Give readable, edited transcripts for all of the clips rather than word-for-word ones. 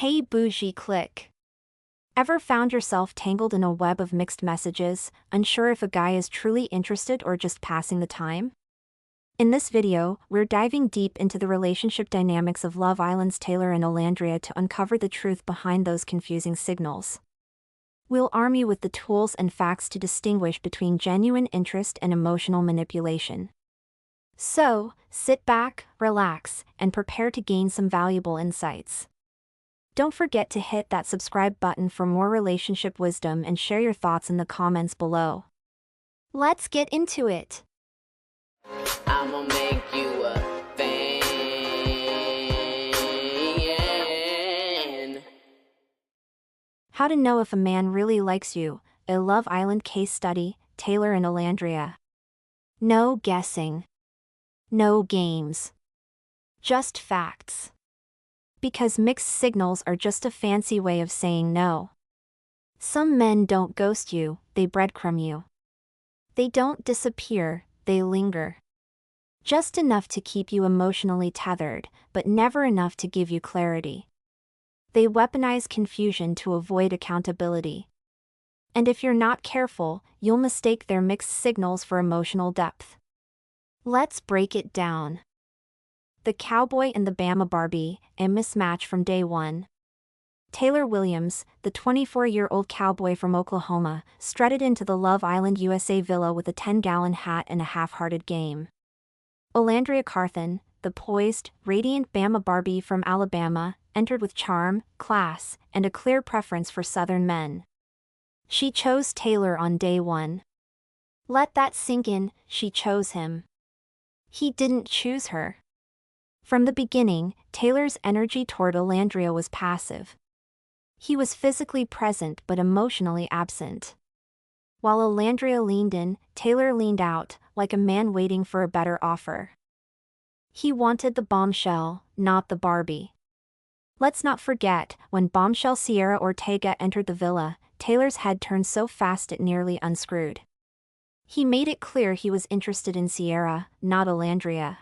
Hey Bougie click. Ever found yourself tangled in a web of mixed messages, unsure if a guy is truly interested or just passing the time? In this video, we're diving deep into the relationship dynamics of Love Island's Taylor and Olandria to uncover the truth behind those confusing signals. We'll arm you with the tools and facts to distinguish between genuine interest and emotional manipulation. So, sit back, relax, and prepare to gain some valuable insights. Don't forget to hit that subscribe button for more relationship wisdom and share your thoughts in the comments below. Let's get into it. I'ma make you a fan. How to know if a man really likes you, a Love Island case study, Taylor and Olandria. No guessing. No games. Just facts. Because mixed signals are just a fancy way of saying no. Some men don't ghost you, they breadcrumb you. They don't disappear, they linger. Just enough to keep you emotionally tethered, but never enough to give you clarity. They weaponize confusion to avoid accountability. And if you're not careful, you'll mistake their mixed signals for emotional depth. Let's break it down. The Cowboy and the Bama Barbie, a mismatch from day one. Taylor Williams, the 24-year-old cowboy from Oklahoma, strutted into the Love Island USA villa with a 10-gallon hat and a half-hearted game. Olandria Carthen, the poised, radiant Bama Barbie from Alabama, entered with charm, class, and a clear preference for Southern men. She chose Taylor on day one. Let that sink in, she chose him. He didn't choose her. From the beginning, Taylor's energy toward Olandria was passive. He was physically present but emotionally absent. While Olandria leaned in, Taylor leaned out, like a man waiting for a better offer. He wanted the bombshell, not the Barbie. Let's not forget, when bombshell Sierra Ortega entered the villa, Taylor's head turned so fast it nearly unscrewed. He made it clear he was interested in Sierra, not Olandria.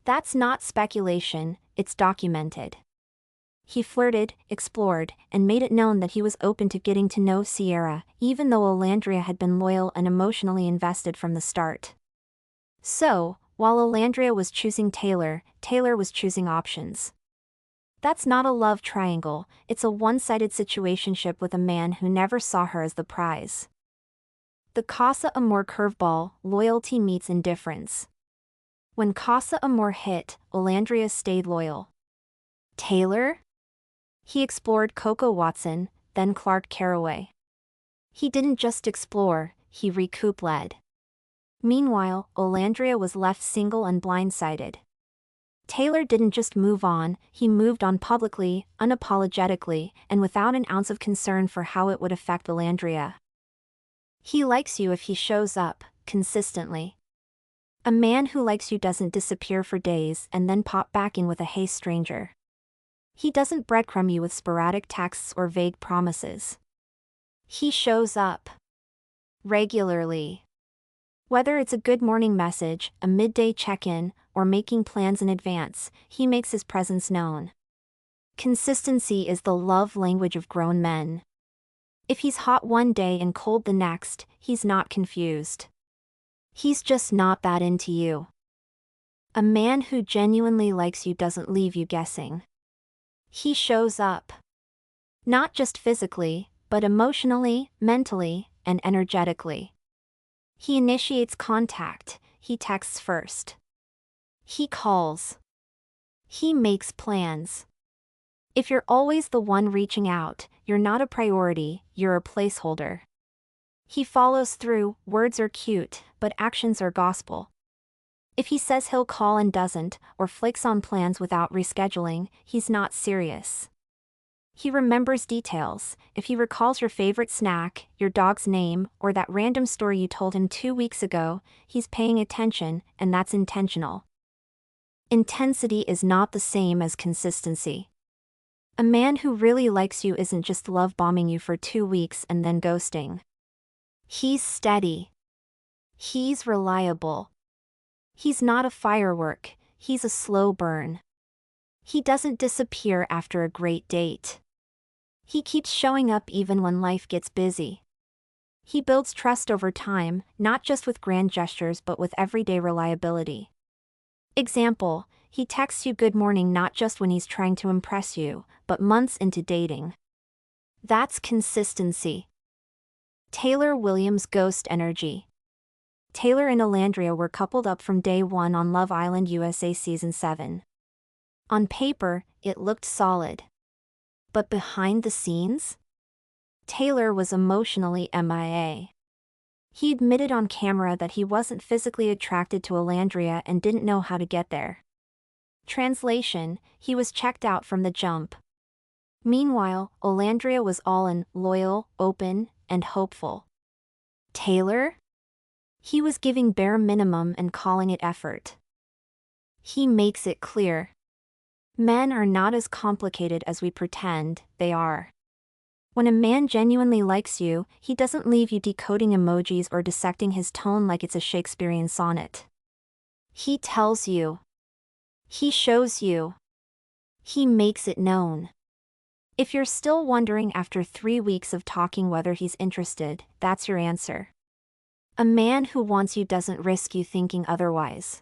That's not speculation, it's documented. He flirted, explored, and made it known that he was open to getting to know Sierra, even though Olandria had been loyal and emotionally invested from the start. So, while Olandria was choosing Taylor, Taylor was choosing options. That's not a love triangle, it's a one-sided situationship with a man who never saw her as the prize. The Casa Amor curveball, loyalty meets indifference. When Casa Amor hit, Olandria stayed loyal. Taylor? He explored Coco Watson, then Clark Carraway. He didn't just explore, he recoup-led. Meanwhile, Olandria was left single and blindsided. Taylor didn't just move on, he moved on publicly, unapologetically, and without an ounce of concern for how it would affect Olandria. He likes you if he shows up, consistently. A man who likes you doesn't disappear for days and then pop back in with a "hey stranger." He doesn't breadcrumb you with sporadic texts or vague promises. He shows up. Regularly. Whether it's a good morning message, a midday check-in, or making plans in advance, he makes his presence known. Consistency is the love language of grown men. If he's hot one day and cold the next, he's not confused. He's just not that into you. A man who genuinely likes you doesn't leave you guessing. He shows up. Not just physically, but emotionally, mentally, and energetically. He initiates contact, he texts first. He calls. He makes plans. If you're always the one reaching out, you're not a priority, you're a placeholder. He follows through, words are cute, but actions are gospel. If he says he'll call and doesn't, or flakes on plans without rescheduling, he's not serious. He remembers details. If he recalls your favorite snack, your dog's name, or that random story you told him 2 weeks ago, he's paying attention, and that's intentional. Intensity is not the same as consistency. A man who really likes you isn't just love bombing you for 2 weeks and then ghosting. He's steady. He's reliable. He's not a firework, he's a slow burn. He doesn't disappear after a great date. He keeps showing up even when life gets busy. He builds trust over time, not just with grand gestures but with everyday reliability. Example, he texts you good morning not just when he's trying to impress you, but months into dating. That's consistency. Taylor Williams Ghost Energy. Taylor and Olandria were coupled up from day one on Love Island USA Season 7. On paper, it looked solid. But behind the scenes? Taylor was emotionally MIA. He admitted on camera that he wasn't physically attracted to Olandria and didn't know how to get there. Translation, he was checked out from the jump. Meanwhile, Olandria was all in, loyal, open, and hopeful. Taylor? He was giving bare minimum and calling it effort. He makes it clear. Men are not as complicated as we pretend they are. When a man genuinely likes you, he doesn't leave you decoding emojis or dissecting his tone like it's a Shakespearean sonnet. He tells you. He shows you. He makes it known. If you're still wondering after 3 weeks of talking whether he's interested, that's your answer. A man who wants you doesn't risk you thinking otherwise.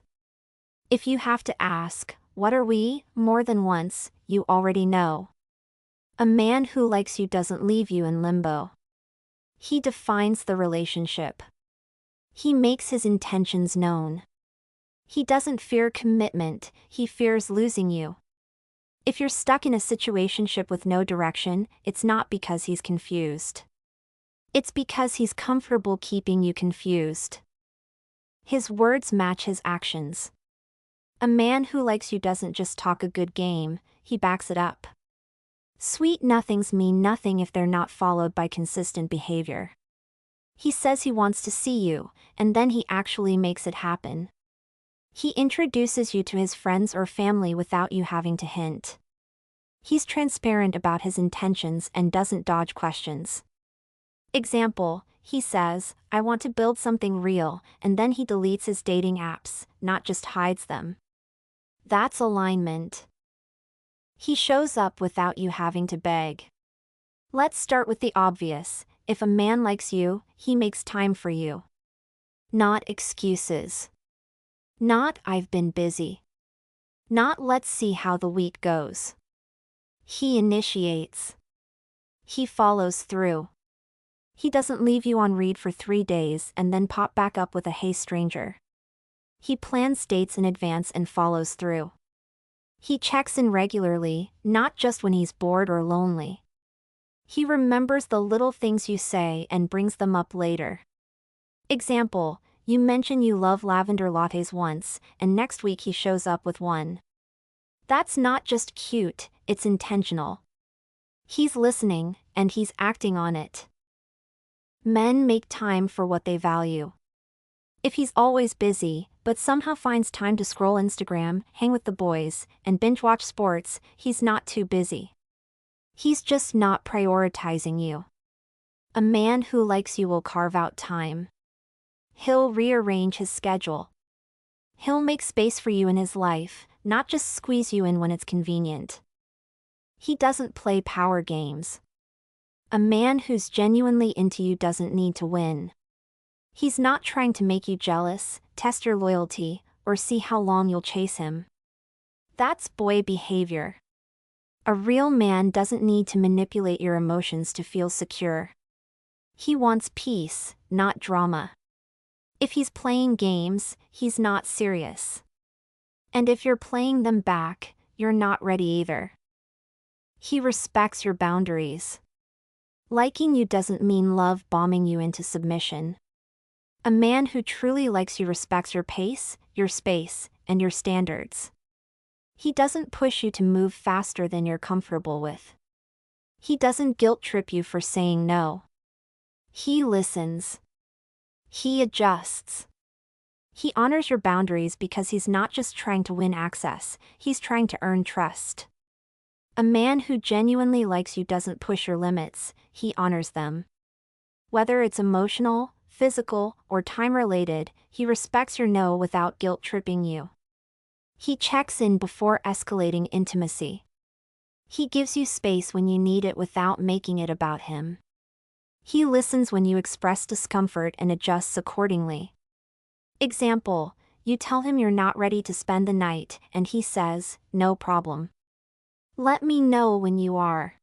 If you have to ask, what are we, more than once, you already know. A man who likes you doesn't leave you in limbo. He defines the relationship. He makes his intentions known. He doesn't fear commitment, he fears losing you. If you're stuck in a situationship with no direction, it's not because he's confused. It's because he's comfortable keeping you confused. His words match his actions. A man who likes you doesn't just talk a good game, he backs it up. Sweet nothings mean nothing if they're not followed by consistent behavior. He says he wants to see you, and then he actually makes it happen. He introduces you to his friends or family without you having to hint. He's transparent about his intentions and doesn't dodge questions. Example, he says, I want to build something real, and then he deletes his dating apps, not just hides them. That's alignment. He shows up without you having to beg. Let's start with the obvious. If a man likes you, he makes time for you. Not excuses. Not I've been busy. Not let's see how the week goes. He initiates. He follows through. He doesn't leave you on read for 3 days and then pop back up with a hey stranger. He plans dates in advance and follows through. He checks in regularly, not just when he's bored or lonely. He remembers the little things you say and brings them up later. Example, you mention you love lavender lattes once, and next week he shows up with one. That's not just cute, it's intentional. He's listening, and he's acting on it. Men make time for what they value. If he's always busy, but somehow finds time to scroll Instagram, hang with the boys, and binge-watch sports, he's not too busy. He's just not prioritizing you. A man who likes you will carve out time. He'll rearrange his schedule. He'll make space for you in his life, not just squeeze you in when it's convenient. He doesn't play power games. A man who's genuinely into you doesn't need to win. He's not trying to make you jealous, test your loyalty, or see how long you'll chase him. That's boy behavior. A real man doesn't need to manipulate your emotions to feel secure. He wants peace, not drama. If he's playing games, he's not serious. And if you're playing them back, you're not ready either. He respects your boundaries. Liking you doesn't mean love bombing you into submission. A man who truly likes you respects your pace, your space, and your standards. He doesn't push you to move faster than you're comfortable with. He doesn't guilt-trip you for saying no. He listens. He adjusts. He honors your boundaries because he's not just trying to win access, he's trying to earn trust. A man who genuinely likes you doesn't push your limits, he honors them. Whether it's emotional, physical, or time-related, he respects your no without guilt-tripping you. He checks in before escalating intimacy. He gives you space when you need it without making it about him. He listens when you express discomfort and adjusts accordingly. Example, you tell him you're not ready to spend the night, and he says, "No problem. Let me know when you are."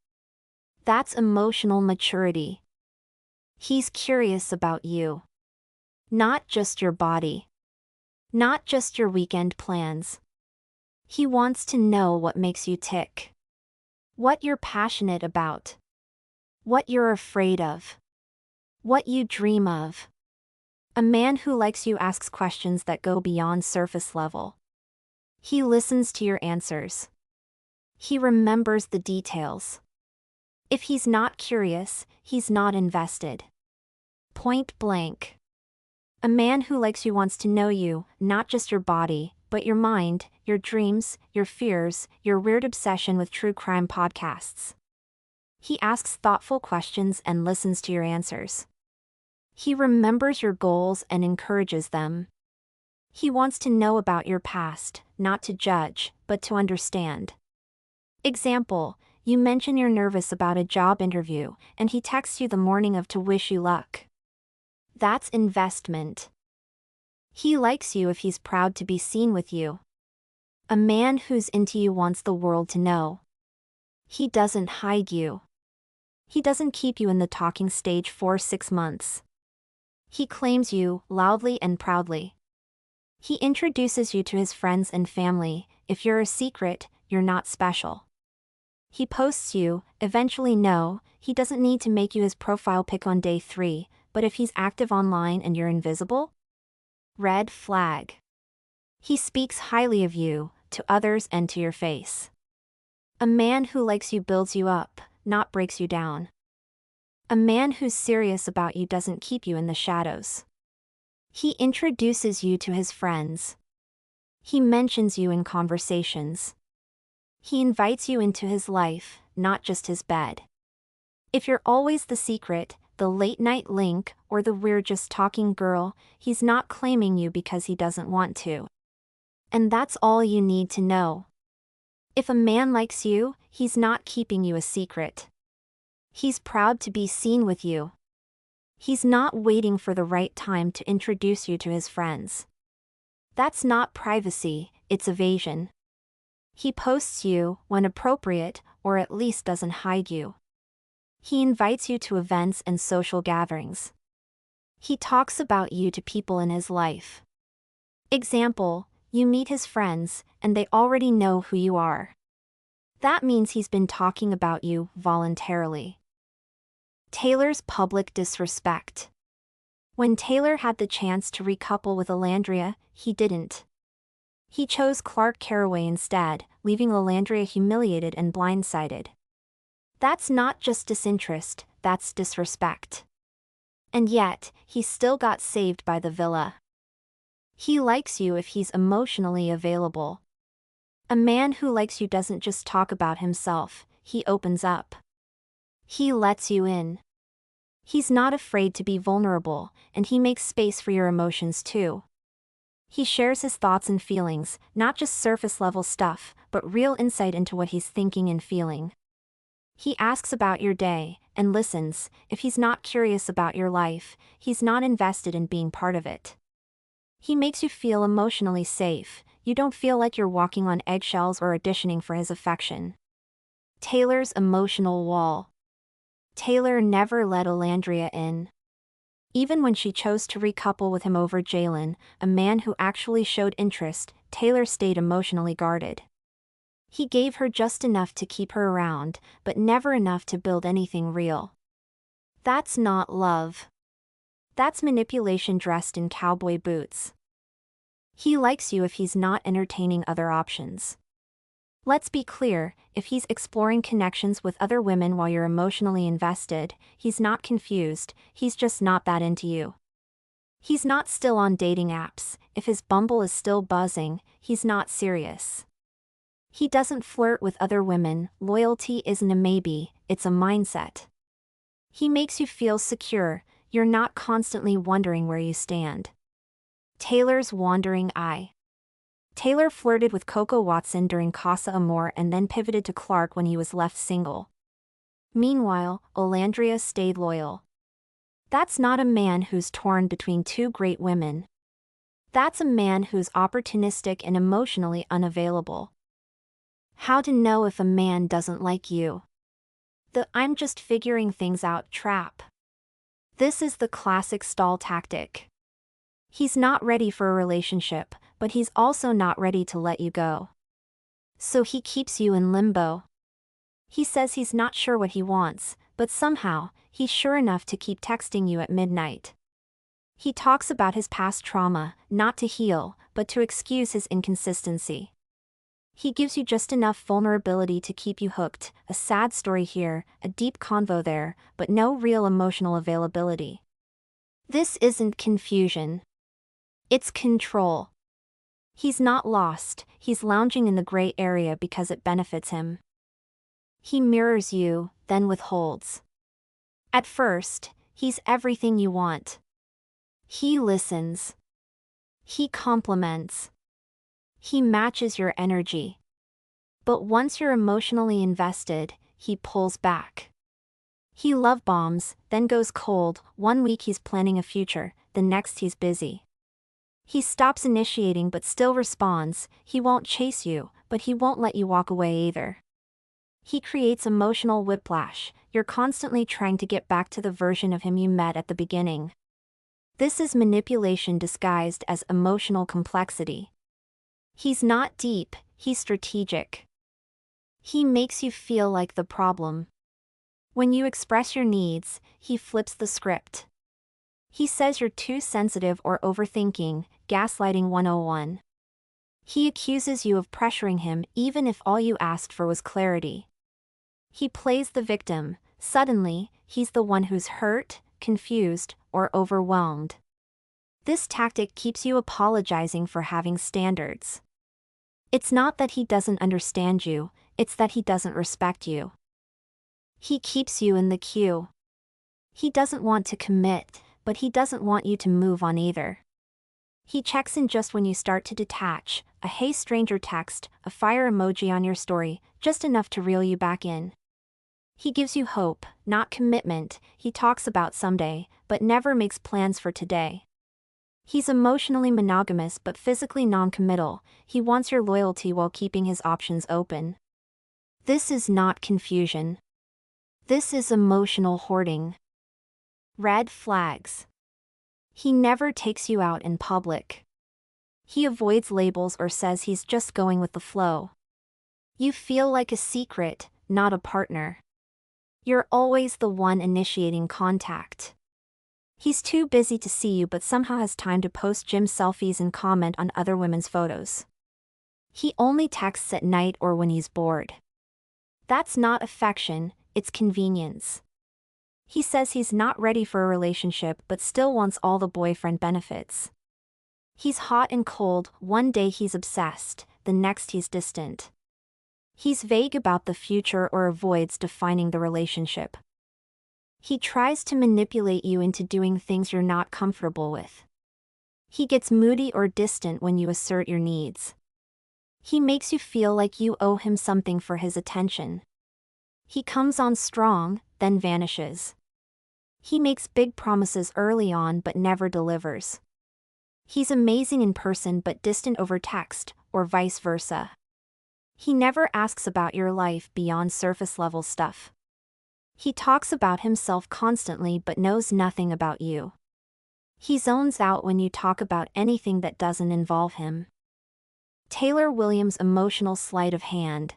That's emotional maturity. He's curious about you. Not just your body. Not just your weekend plans. He wants to know what makes you tick. What you're passionate about. What you're afraid of. What you dream of. A man who likes you asks questions that go beyond surface level. He listens to your answers. He remembers the details. If he's not curious, he's not invested. Point blank. A man who likes you wants to know you, not just your body, but your mind, your dreams, your fears, your weird obsession with true crime podcasts. He asks thoughtful questions and listens to your answers. He remembers your goals and encourages them. He wants to know about your past, not to judge, but to understand. Example, you mention you're nervous about a job interview, and he texts you the morning of to wish you luck. That's investment. He likes you if he's proud to be seen with you. A man who's into you wants the world to know. He doesn't hide you. He doesn't keep you in the talking stage for 6 months. He claims you, loudly and proudly. He introduces you to his friends and family. If you're a secret, you're not special. He posts you, eventually no, he doesn't need to make you his profile pic on day 3, but if he's active online and you're invisible? Red flag. He speaks highly of you, to others and to your face. A man who likes you builds you up, not breaks you down. A man who's serious about you doesn't keep you in the shadows. He introduces you to his friends. He mentions you in conversations. He invites you into his life, not just his bed. If you're always the secret, the late-night link, or the we're just talking girl, he's not claiming you because he doesn't want to. And that's all you need to know. If a man likes you, he's not keeping you a secret. He's proud to be seen with you. He's not waiting for the right time to introduce you to his friends. That's not privacy, it's evasion. He posts you, when appropriate, or at least doesn't hide you. He invites you to events and social gatherings. He talks about you to people in his life. Example, you meet his friends, and they already know who you are. That means he's been talking about you voluntarily. Taylor's public disrespect. When Taylor had the chance to recouple with Olandria, he didn't. He chose Clark Carraway instead, leaving Olandria humiliated and blindsided. That's not just disinterest, that's disrespect. And yet, he still got saved by the villa. He likes you if he's emotionally available. A man who likes you doesn't just talk about himself, he opens up. He lets you in. He's not afraid to be vulnerable, and he makes space for your emotions too. He shares his thoughts and feelings, not just surface-level stuff, but real insight into what he's thinking and feeling. He asks about your day, and listens. If he's not curious about your life, he's not invested in being part of it. He makes you feel emotionally safe. You don't feel like you're walking on eggshells or auditioning for his affection. Taylor's emotional wall. Taylor never let Olandria in. Even when she chose to recouple with him over Jalen, a man who actually showed interest, Taylor stayed emotionally guarded. He gave her just enough to keep her around, but never enough to build anything real. That's not love. That's manipulation dressed in cowboy boots. He likes you if he's not entertaining other options. Let's be clear, if he's exploring connections with other women while you're emotionally invested, he's not confused, he's just not that into you. He's not still on dating apps. If his Bumble is still buzzing, he's not serious. He doesn't flirt with other women. Loyalty isn't a maybe, it's a mindset. He makes you feel secure, you're not constantly wondering where you stand. Taylor's wandering eye. Taylor flirted with Coco Watson during Casa Amor and then pivoted to Clark when he was left single. Meanwhile, Olandria stayed loyal. That's not a man who's torn between two great women. That's a man who's opportunistic and emotionally unavailable. How to know if a man doesn't like you? The "I'm just figuring things out" trap. This is the classic stall tactic. He's not ready for a relationship, but he's also not ready to let you go. So he keeps you in limbo. He says he's not sure what he wants, but somehow, he's sure enough to keep texting you at midnight. He talks about his past trauma, not to heal, but to excuse his inconsistency. He gives you just enough vulnerability to keep you hooked, a sad story here, a deep convo there, but no real emotional availability. This isn't confusion. It's control. He's not lost, he's lounging in the gray area because it benefits him. He mirrors you, then withholds. At first, he's everything you want. He listens. He compliments. He matches your energy. But once you're emotionally invested, he pulls back. He love bombs, then goes cold. 1 week he's planning a future, the next he's busy. He stops initiating but still responds. He won't chase you, but he won't let you walk away either. He creates emotional whiplash. You're constantly trying to get back to the version of him you met at the beginning. This is manipulation disguised as emotional complexity. He's not deep, he's strategic. He makes you feel like the problem. When you express your needs, he flips the script. He says you're too sensitive or overthinking, gaslighting 101. He accuses you of pressuring him even if all you asked for was clarity. He plays the victim. Suddenly, he's the one who's hurt, confused, or overwhelmed. This tactic keeps you apologizing for having standards. It's not that he doesn't understand you, it's that he doesn't respect you. He keeps you in the queue. He doesn't want to commit, but he doesn't want you to move on either. He checks in just when you start to detach, a "hey stranger" text, a fire emoji on your story, just enough to reel you back in. He gives you hope, not commitment. He talks about someday, but never makes plans for today. He's emotionally monogamous but physically non-committal. He wants your loyalty while keeping his options open. This is not confusion. This is emotional hoarding. Red flags. He never takes you out in public. He avoids labels or says he's just going with the flow. You feel like a secret, not a partner. You're always the one initiating contact. He's too busy to see you but somehow has time to post gym selfies and comment on other women's photos. He only texts at night or when he's bored. That's not affection, it's convenience. He says he's not ready for a relationship but still wants all the boyfriend benefits. He's hot and cold. One day he's obsessed, the next he's distant. He's vague about the future or avoids defining the relationship. He tries to manipulate you into doing things you're not comfortable with. He gets moody or distant when you assert your needs. He makes you feel like you owe him something for his attention. He comes on strong, then vanishes. He makes big promises early on but never delivers. He's amazing in person but distant over text, or vice versa. He never asks about your life beyond surface-level stuff. He talks about himself constantly but knows nothing about you. He zones out when you talk about anything that doesn't involve him. Taylor Williams' emotional sleight of hand.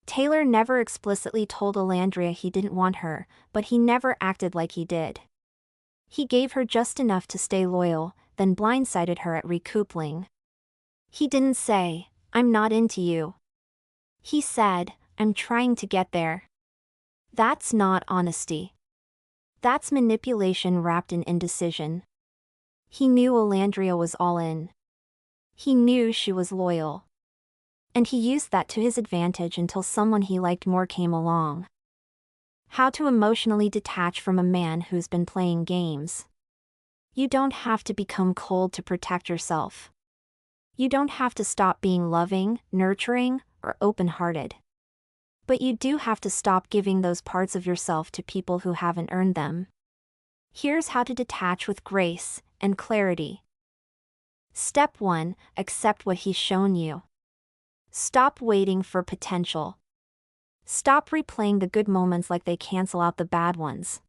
Taylor never explicitly told Olandria he didn't want her, but he never acted like he did. He gave her just enough to stay loyal, then blindsided her at recoupling. He didn't say, "I'm not into you." He said, "I'm trying to get there." That's not honesty. That's manipulation wrapped in indecision. He knew Olandria was all in. He knew she was loyal. And he used that to his advantage until someone he liked more came along. How to emotionally detach from a man who's been playing games. You don't have to become cold to protect yourself. You don't have to stop being loving, nurturing, or open-hearted. But you do have to stop giving those parts of yourself to people who haven't earned them. Here's how to detach with grace and clarity. Step 1. Accept what he's shown you. Stop waiting for potential. Stop replaying the good moments like they cancel out the bad ones.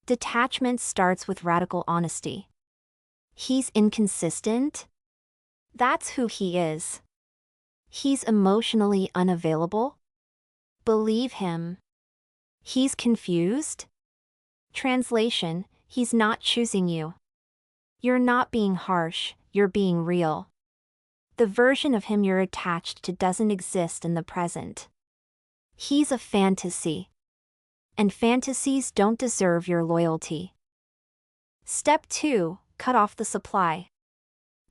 Detachment starts with radical honesty. He's inconsistent? That's who he is. He's emotionally unavailable? Believe him. He's confused? Translation: he's not choosing you. You're not being harsh, you're being real. The version of him you're attached to doesn't exist in the present. He's a fantasy. And fantasies don't deserve your loyalty. Step 2. Cut off the supply.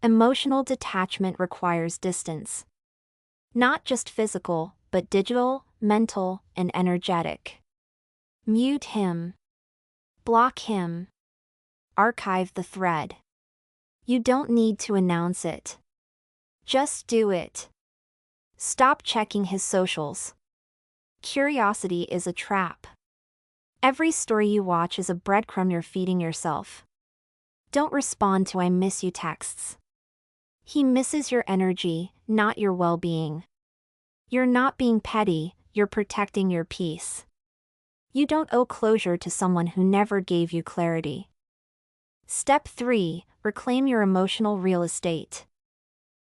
Emotional detachment requires distance. Not just physical, but digital, mental, and energetic. Mute him. Block him. Archive the thread. You don't need to announce it. Just do it. Stop checking his socials. Curiosity is a trap. Every story you watch is a breadcrumb you're feeding yourself. Don't respond to "I miss you" texts. He misses your energy, not your well-being. You're not being petty, you're protecting your peace. You don't owe closure to someone who never gave you clarity. Step 3. Reclaim your emotional real estate.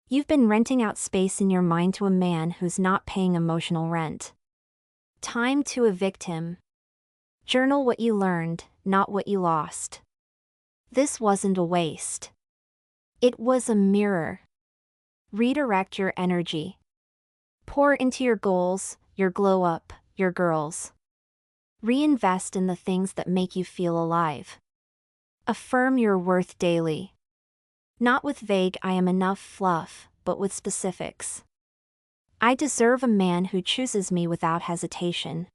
You've been renting out space in your mind to a man who's not paying emotional rent. Time to evict him. Journal what you learned, not what you lost. This wasn't a waste. It was a mirror. Redirect your energy. Pour into your goals, your glow up, your girls. Reinvest in the things that make you feel alive. Affirm your worth daily. Not with vague "I am enough" fluff, but with specifics. I deserve a man who chooses me without hesitation.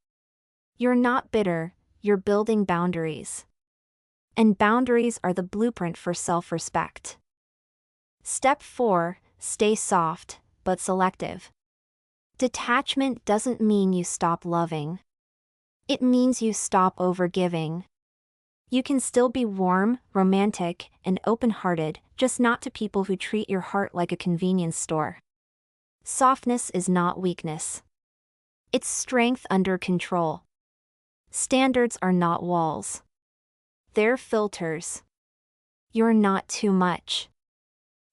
You're not bitter, you're building boundaries. And boundaries are the blueprint for self-respect. Step 4. Stay soft, but selective. Detachment doesn't mean you stop loving. It means you stop overgiving. You can still be warm, romantic, and open-hearted, just not to people who treat your heart like a convenience store. Softness is not weakness. It's strength under control. Standards are not walls. They're filters. You're not too much.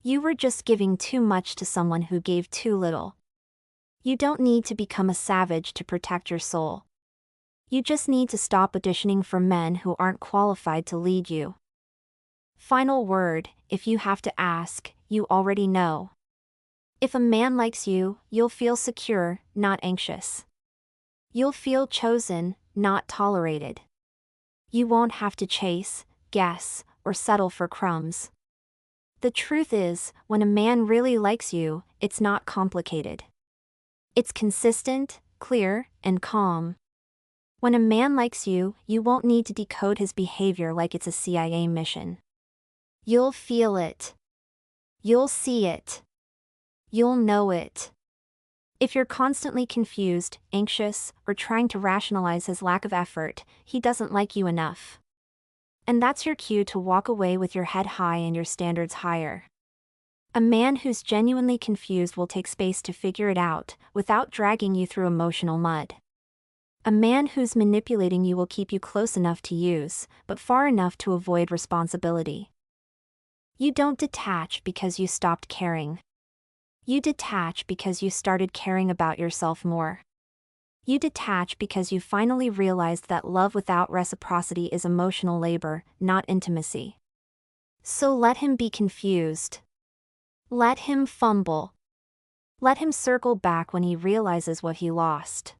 You were just giving too much to someone who gave too little. You don't need to become a savage to protect your soul. You just need to stop auditioning for men who aren't qualified to lead you. Final word: if you have to ask, you already know. If a man likes you, you'll feel secure, not anxious. You'll feel chosen, not tolerated. You won't have to chase, guess, or settle for crumbs. The truth is, when a man really likes you, it's not complicated. It's consistent, clear, and calm. When a man likes you, you won't need to decode his behavior like it's a CIA mission. You'll feel it. You'll see it. You'll know it. If you're constantly confused, anxious, or trying to rationalize his lack of effort, he doesn't like you enough. And that's your cue to walk away with your head high and your standards higher. A man who's genuinely confused will take space to figure it out, without dragging you through emotional mud. A man who's manipulating you will keep you close enough to use, but far enough to avoid responsibility. You don't detach because you stopped caring. You detach because you started caring about yourself more. You detach because you finally realized that love without reciprocity is emotional labor, not intimacy. So let him be confused. Let him fumble. Let him circle back when he realizes what he lost.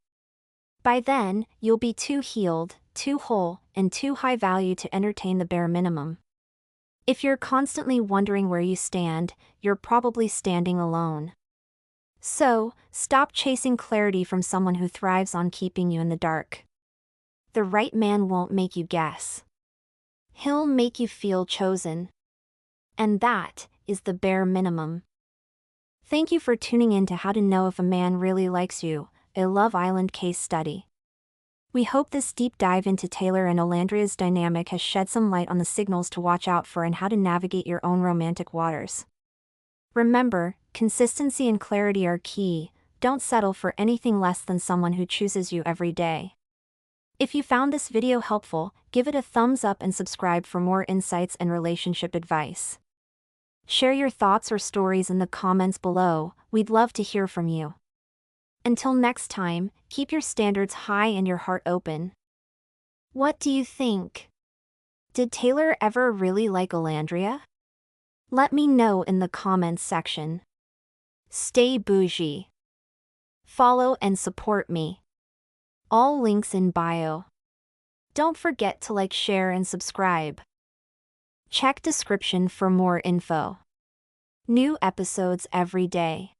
By then, you'll be too healed, too whole, and too high value to entertain the bare minimum. If you're constantly wondering where you stand, you're probably standing alone. So, stop chasing clarity from someone who thrives on keeping you in the dark. The right man won't make you guess. He'll make you feel chosen. And that is the bare minimum. Thank you for tuning in to How to Know If a Man Really Likes You, a Love Island case study. We hope this deep dive into Taylor and Olandria's dynamic has shed some light on the signals to watch out for and how to navigate your own romantic waters. Remember, consistency and clarity are key. Don't settle for anything less than someone who chooses you every day. If you found this video helpful, give it a thumbs up and subscribe for more insights and relationship advice. Share your thoughts or stories in the comments below. We'd love to hear from you. Until next time, keep your standards high and your heart open. What do you think? Did Taylor ever really like Olandria? Let me know in the comments section. Stay bougie. Follow and support me. All links in bio. Don't forget to like, share, and subscribe. Check description for more info. New episodes every day.